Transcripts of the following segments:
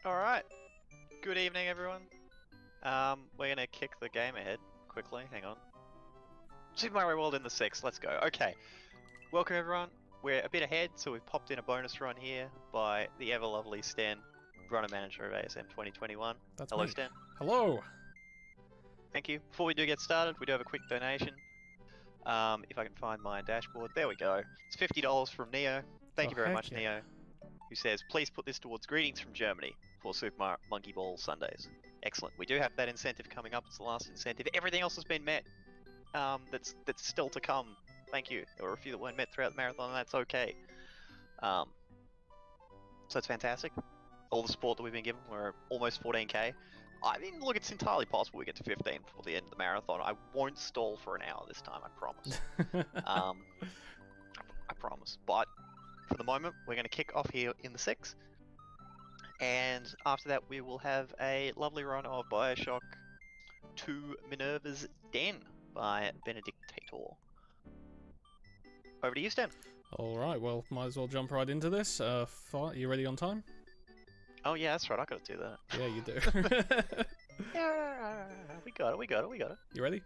Alright, good evening everyone. We're gonna kick the game ahead quickly, hang on. Super Mario World in the 6th, let's go. Okay, welcome everyone. We're a bit ahead, so we've popped in a bonus run here by the ever lovely Sten, runner manager of ASM 2021. That's Hello me. Sten. Hello! Thank you. Before we do get started, we do have a quick donation. If I can find my dashboard, there we go. It's $50 from Neo. Thank you very much, Yeah. Neo. Who says, please put this towards greetings from Germany for Super Monkey Ball Sundays. Excellent. We do have that incentive coming up. It's the last incentive. Everything else has been met. That's still to come. Thank you. There were a few that weren't met throughout the marathon, and that's okay. So it's fantastic. All the support that we've been given. We're almost 14k. I mean, look, it's entirely possible we get to 15 before the end of the marathon. I won't stall for an hour this time, I promise. I promise. But for the moment, we're going to kick off here in the 6. And after that, we will have a lovely run of Bioshock 2 Minerva's Den by Benedictator. Over to you, Sten. Alright, well, might as well jump right into this. You ready on time? Oh yeah, that's right, I gotta do that. Yeah, you do. Yeah, we got it. You ready?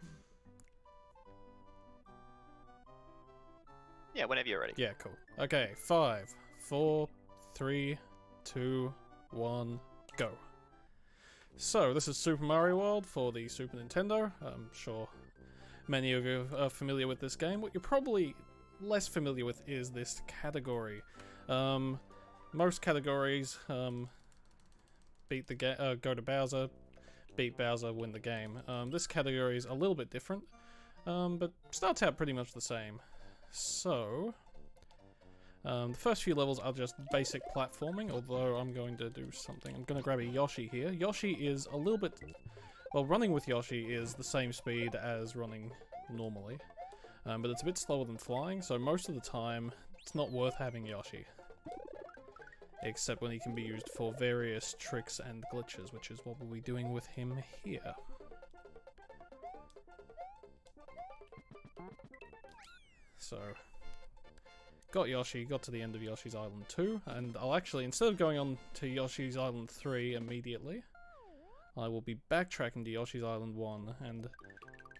Yeah, whenever you're ready. Yeah, cool. Okay, 5, 4, 3, 2, 1, go. So, this is Super Mario World for the Super Nintendo. I'm sure many of you are familiar with this game. What you're probably less familiar with is this category. Most categories, beat the go to Bowser, beat Bowser, win the game. This category is a little bit different, but starts out pretty much the same. So, the first few levels are just basic platforming, although I'm going to do something. I'm going to grab a Yoshi here. Yoshi is a little bit... Well, running with Yoshi is the same speed as running normally, but it's a bit slower than flying, so most of the time it's not worth having Yoshi. Except when he can be used for various tricks and glitches, which is what we'll be doing with him here. So, got Yoshi, got to the end of Yoshi's Island 2, and I'll actually, instead of going on to Yoshi's Island 3 immediately, I will be backtracking to Yoshi's Island 1, and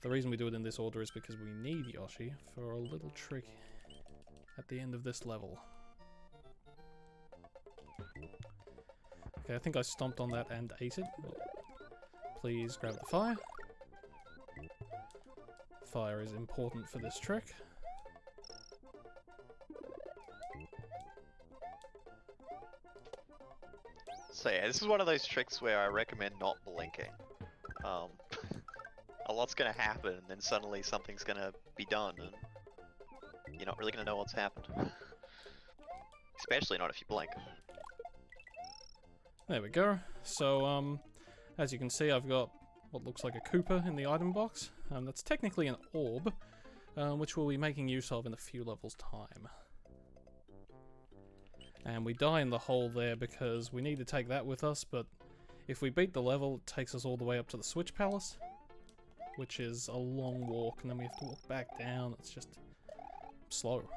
the reason we do it in this order is because we need Yoshi for a little trick at the end of this level. Okay, I think I stomped on that and ate it. Please grab the fire. Fire is important for this trick. So yeah, this is one of those tricks where I recommend not blinking. A lot's gonna happen, and then suddenly something's gonna be done, and you're not really gonna know what's happened. Especially not if you blink. There we go. So, as you can see, I've got what looks like a Koopa in the item box. That's technically an orb, which we'll be making use of in a few levels' time. And we die in the hole there because we need to take that with us, but if we beat the level, it takes us all the way up to the Switch Palace, which is a long walk, and then we have to walk back down. It's just slow.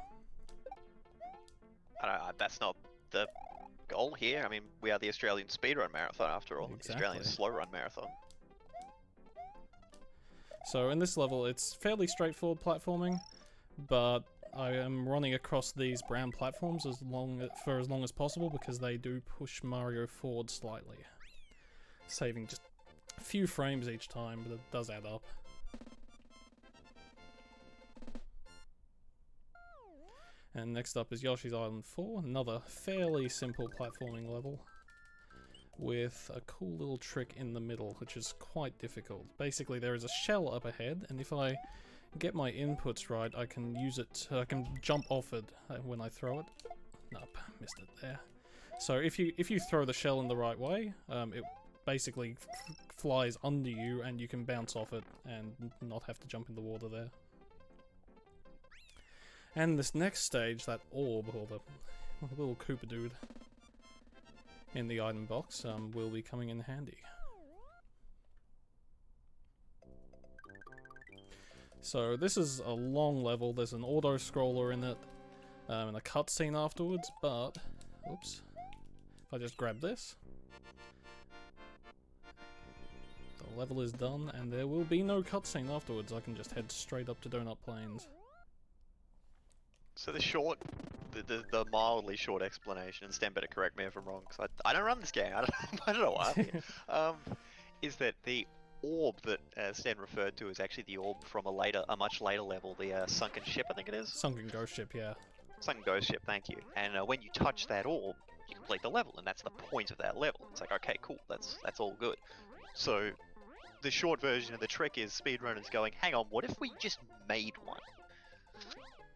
That's not the goal here. I mean, we are the Australian Speedrun Marathon after all. Exactly. Australian Slow Run Marathon. So in this level, it's fairly straightforward platforming, but I am running across these brown platforms for as long as possible because they do push Mario forward slightly, saving just a few frames each time, but it does add up. And next up is Yoshi's Island 4, another fairly simple platforming level with a cool little trick in the middle, which is quite difficult. Basically, there is a shell up ahead, and if I get my inputs right, I can use it, I can jump off it when I throw it. Nope, missed it there. So if you throw the shell in the right way, it basically flies under you, and you can bounce off it and not have to jump in the water there. And this next stage, that orb, or the little Koopa dude in the item box, will be coming in handy. So this is a long level, there's an auto-scroller in it, and a cutscene afterwards, but, oops, if I just grab this, The level is done, and there will be no cutscene afterwards. I can just head straight up to Donut Plains. So the mildly short explanation, and Sten better correct me if I'm wrong, because I don't run this game. I don't know why. Is that the orb that Sten referred to is actually the orb from a much later level, the sunken ship, I think it is. Sunken ghost ship, yeah. Sunken ghost ship, thank you. And when you touch that orb, you complete the level, and that's the point of that level. It's like, okay, cool, that's all good. So the short version of the trick is speedrunners going, hang on, what if we just made one?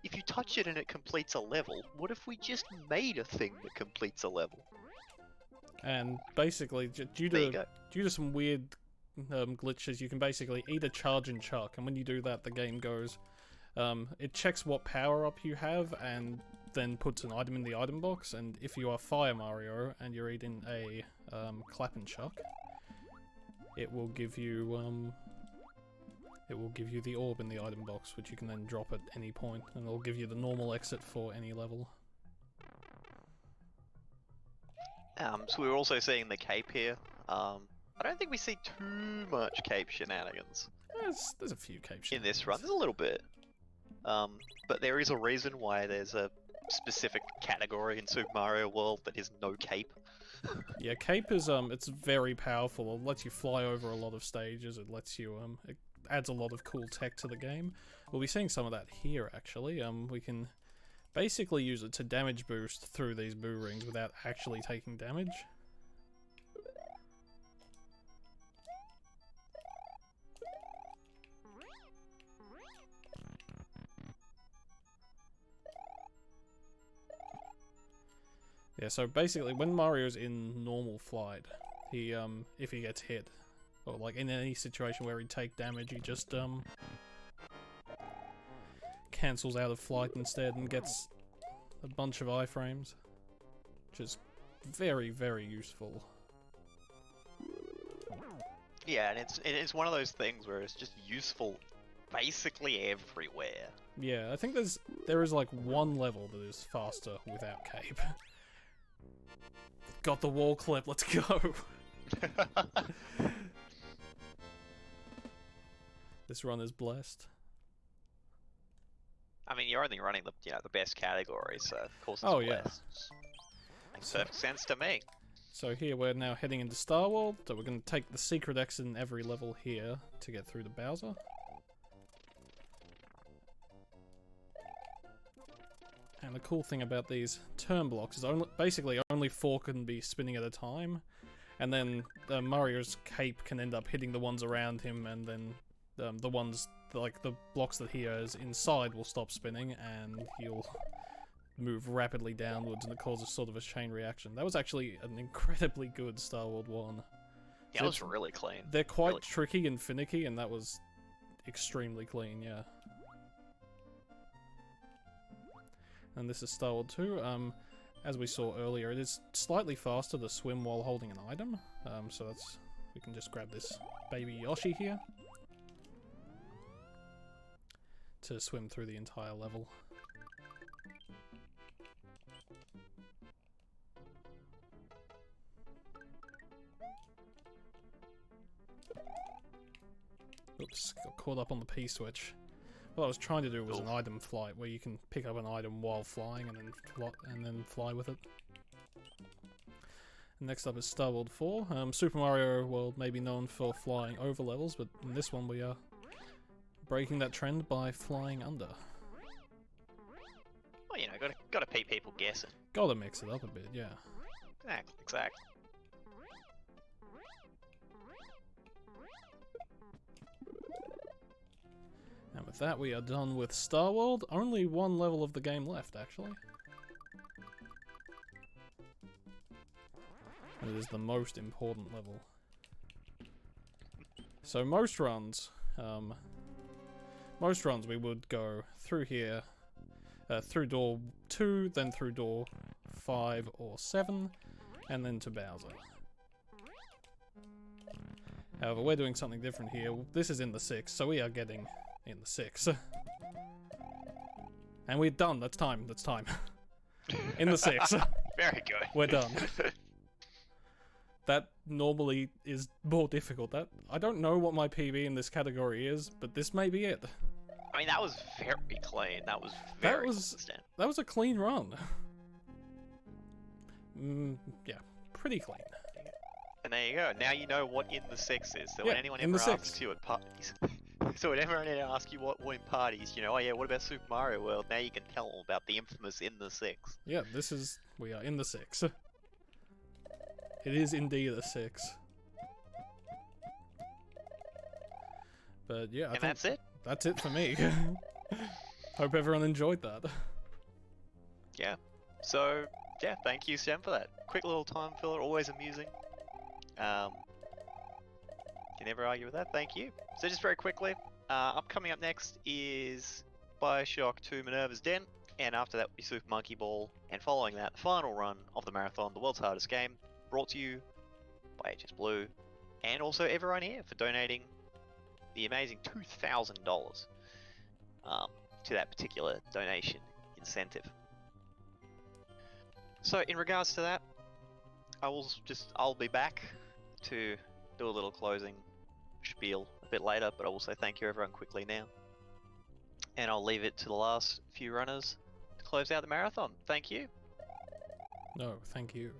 If you touch it and it completes a level, what if we just made a thing that completes a level? And basically, due to some weird glitches, you can basically either charge and chuck, and when you do that, the game goes, it checks what power-up you have, and then puts an item in the item box, and if you are Fire Mario, and you're eating a clap and chuck, it will give you, the orb in the item box, which you can then drop at any point, and it'll give you the normal exit for any level. So we're also seeing the cape here. I don't think we see too much cape shenanigans. There's a few cape shenanigans. In this run, there's a little bit. But there is a reason why there's a specific category in Super Mario World that is no cape. Yeah, cape is, it's very powerful. It lets you fly over a lot of stages. It lets you, it adds a lot of cool tech to the game. We'll be seeing some of that here, actually. We can basically use it to damage boost through these boo rings without actually taking damage. Yeah, so basically when Mario's in normal flight, he, if he gets hit, or like in any situation where he'd take damage, he just, cancels out of flight instead and gets a bunch of iframes, which is very, very useful. Yeah, and it's one of those things where it's just useful basically everywhere. Yeah, I think there is like one level that is faster without cape. Got the wall clip, let's go! This run is blessed. I mean, you're only running the best category, so of course it's blessed. Makes perfect sense to me. So here we're now heading into Star World, so we're going to take the secret exit in every level here to get through to Bowser. And the cool thing about these turn blocks is basically only 4 can be spinning at a time, and then Mario's cape can end up hitting the ones around him, and then the ones, like the blocks that he is inside will stop spinning, and he'll move rapidly downwards, and it causes sort of a chain reaction. That was actually an incredibly good Star World 1. Yeah, it was really clean. They're quite tricky and finicky, and that was extremely clean, yeah. And this is Star World 2. As we saw earlier, it is slightly faster to swim while holding an item. So we can just grab this baby Yoshi here to swim through the entire level. Oops, got caught up on the P-switch. What I was trying to do was an item flight, where you can pick up an item while flying and then fly with it. And next up is Star World 4. Super Mario World may be known for flying over levels, but in this one we are breaking that trend by flying under. Well, you know, gotta keep people guessing. Gotta mix it up a bit, yeah. Exactly. And with that, we are done with Star World. Only one level of the game left, actually. And it is the most important level. So most runs we would go through here, through door 2, then through door 5 or 7, and then to Bowser. However, we're doing something different here. This is in the 6, so we are getting in the 6. And we're done. That's time. In the 6. Very good. We're done. that normally is more difficult. That I don't know what my PB in this category is, but this may be it. I mean, that was very clean. That was very consistent. That was a clean run. Yeah, pretty clean. And there you go. Now you know what in the six is. So Yeah, when anyone in ever the asks six. you at parties, so whenever anyone asks you what in parties, you know, oh yeah, what about Super Mario World? Now you can tell them about the infamous in the six. Yeah, we are in the six. It is indeed a six. But yeah, I think that's it. That's it for me. Hope everyone enjoyed that. Yeah. So yeah, thank you, Sten, for that quick little time filler. Always amusing. Can never argue with that. Thank you. So just very quickly, coming up next is Bioshock 2 Minerva's Den, and after that will be Super Monkey Ball, and following that, the final run of the marathon, the world's hardest game, brought to you by HS Blue, and also everyone here for donating the amazing $2,000 to that particular donation incentive. So in regards to that, I'll be back to do a little closing spiel a bit later, but I will say thank you everyone quickly now. And I'll leave it to the last few runners to close out the marathon. Thank you. No, thank you.